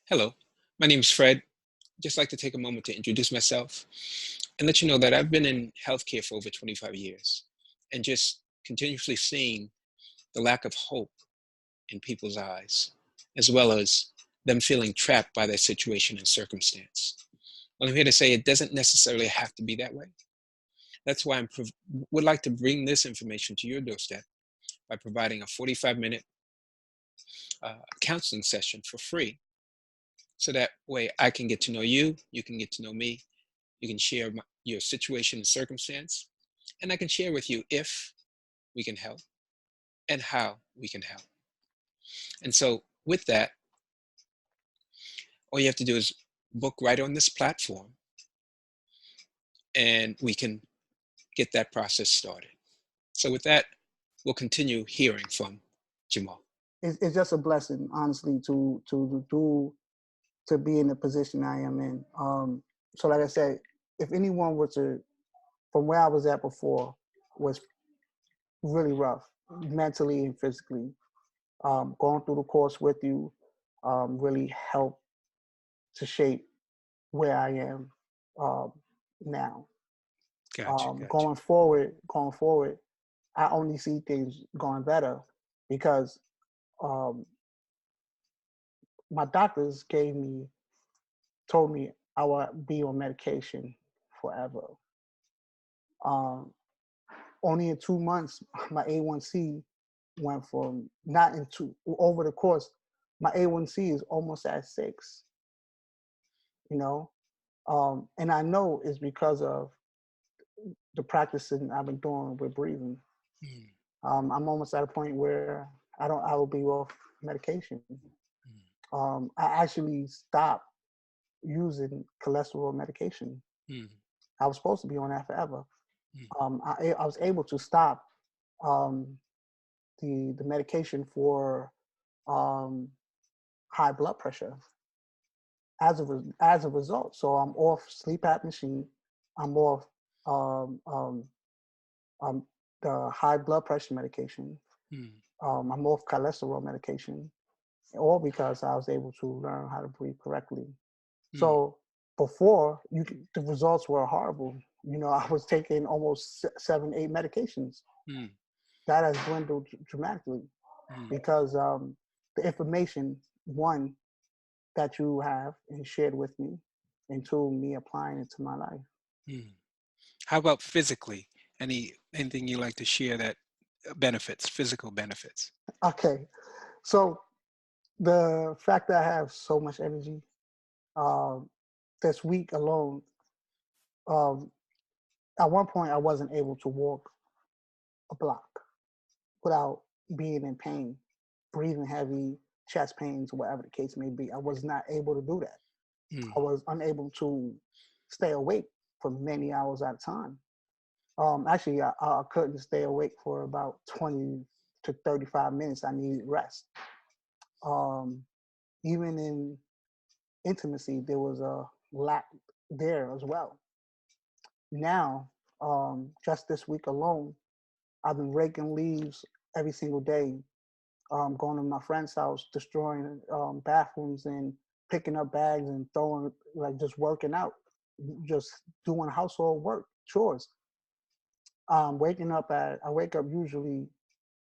Hello, my name is Fred. Just like to take a moment to introduce myself and let you know that I've been in healthcare for over 25 years and just continuously seeing the lack of hope in people's eyes, as well as them feeling trapped by their situation and circumstance. Well, I'm here to say it doesn't necessarily have to be that way. That's why would like to bring this information to your doorstep by providing a 45-minute counseling session for free. So that way I can get to know you, you can get to know me, you can share your situation and circumstance, and I can share with you if we can help and how we can help. And so, with that, all you have to do is book right on this platform, and we can get that process started. So, with that, we'll continue hearing from Jamal. It's just a blessing, honestly, to be in the position I am in. So, like I said, if anyone were to, from where I was at before, was really rough, mentally and physically, going through the course with you really helped to shape where I am um, now. Gotcha, gotcha. Going forward, I only see things going better because um, my doctors told me I would be on medication forever. Um, Only in 2 months, my A1C went from not in two over the course. My A1C is almost at 6. You know, and I know it's because of the practicing I've been doing with breathing. Mm, I'm almost at a point where I will be off medication. mm, I actually stopped using cholesterol medication. mm, I was supposed to be on that forever. mm, I was able to stop um, the medication for um, high blood pressure as a result. So I'm off sleep app machine. I'm off um, um, um, the high blood pressure medication. mm, I'm off cholesterol medication, all because I was able to learn how to breathe correctly. mm, So before the results were horrible. You know, I was taking almost 7, 8 medications. mm, That has dwindled dramatically mm, because the information, one, that you have and shared with me, and two, me applying it to my life. mm. How about physically? Anything you like to share that benefits, physical benefits? Okay, so the fact that I have so much energy, um, this week alone, um, at one point I wasn't able to walk a block without being in pain, breathing heavy, chest pains, whatever the case may be. I was not able to do that. Mm, I was unable to stay awake for many hours at a time. Actually, I couldn't stay awake for about 20 to 35 minutes. I needed rest. Um, Even in intimacy, there was a lack there as well. Now, just this week alone, I've been raking leaves every single day, going to my friend's house, destroying bathrooms and picking up bags and throwing, like just working out, just doing household work, chores. I wake up usually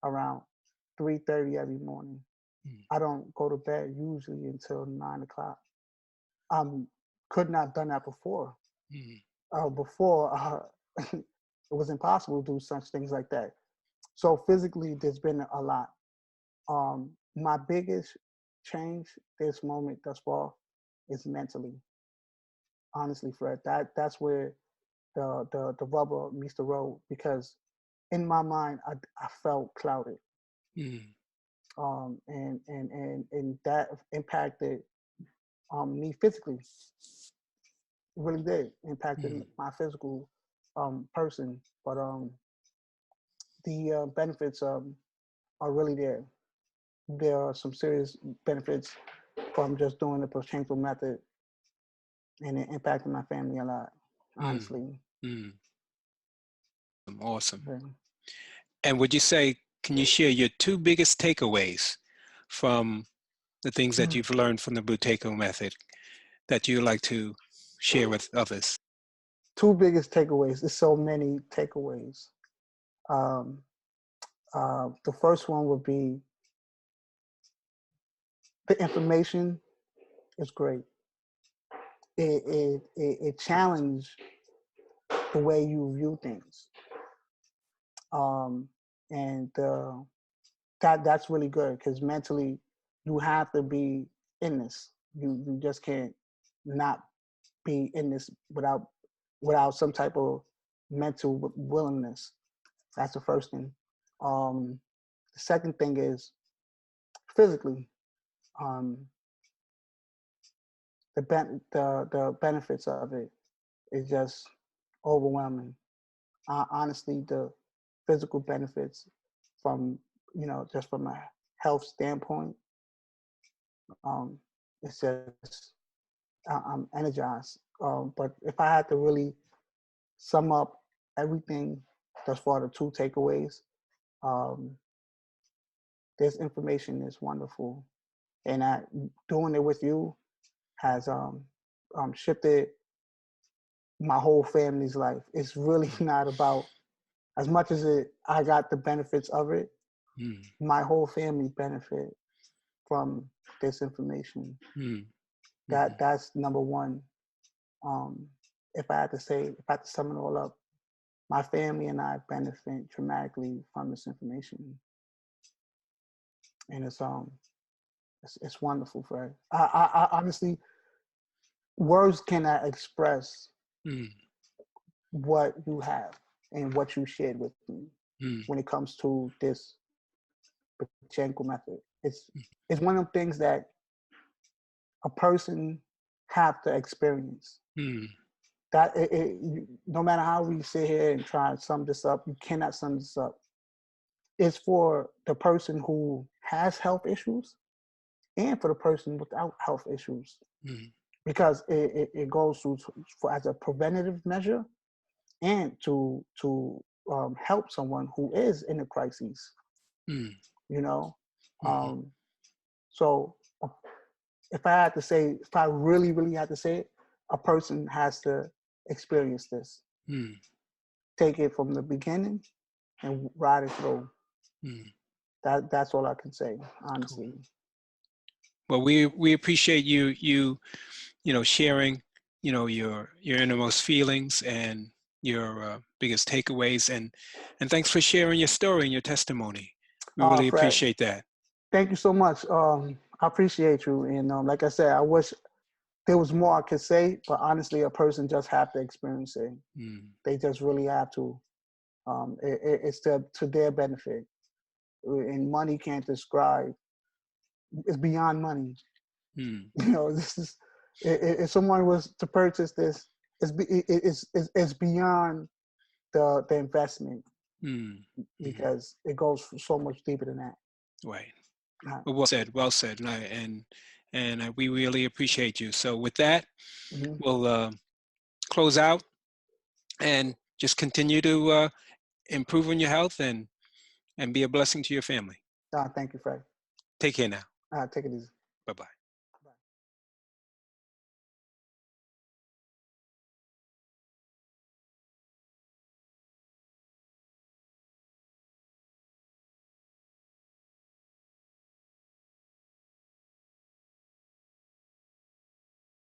around 3:30 every morning. mm, I don't go to bed usually until 9 o'clock. Um, could not done that before. mm, Before it was impossible to do such things like that. So physically, there's been a lot. My biggest change this moment thus far is mentally. Honestly, Fred, that's where the rubber meets the road because in my mind I felt clouded, mm, and that impacted me physically. It really did impacted mm, my physical person, but the benefits are really there. There are some serious benefits from just doing the Prochanko method, and it impacted my family a lot. mm, Honestly, mm. Awesome. very. And would you say, can you share your two biggest takeaways from the things that you've learned from the Buteyko method that you like to share with others? Two biggest takeaways. There's so many takeaways. Um, the first one would be the information is great. It challenged the way you view things, and that's really good because mentally you have to be in this. You just can't not be in this without some type of mental willingness. That's the first thing. The second thing is physically. Um, the benefits of it is just overwhelming. Honestly, the physical benefits from just from a health standpoint, um, it's just I'm energized. But if I had to really sum up everything thus far, the two takeaways, um, this information is wonderful, and doing it with you has shifted my whole family's life. It's really not about as much as I got the benefits of it. Mm. My whole family benefit from this information. Mm. That's number one. Um, if I had to sum it all up, my family and I benefit dramatically from this information, and it's wonderful, Fred. I honestly, words cannot express Mm. what you have and what you shared with me Mm. when it comes to this Pachenko method. It's one of the things that a person have to experience. Mm. That no matter how we sit here and try and sum this up, you cannot sum this up. It's for the person who has health issues and for the person without health issues, Mm. because it goes for as a preventative measure and to help someone who is in a crisis. Mm. You know, Mm. so if I had to say, if I really, really had to say it, a person has to experience this. Mm. Take it from the beginning and ride it through. Mm. That's all I can say, Cool. honestly. Well, we appreciate you sharing your innermost feelings and your biggest takeaways, and thanks for sharing your story and your testimony. We really Fred, appreciate that. thank you so much. I appreciate you, and like I said, I wish there was more I could say, but honestly, a person just have to experience it. Mm. They just really have to. It's to their benefit, and money can't describe. It's beyond money. Mm. This is if someone was to purchase this, it's beyond the investment, Mm. Mm. because it goes so much deeper than that. Right. Uh, Well said, and we really appreciate you. So with that, mm-hmm. we'll close out and just continue to improve on your health and be a blessing to your family. Thank you, Fred. Take care now. Take it easy. Bye-bye.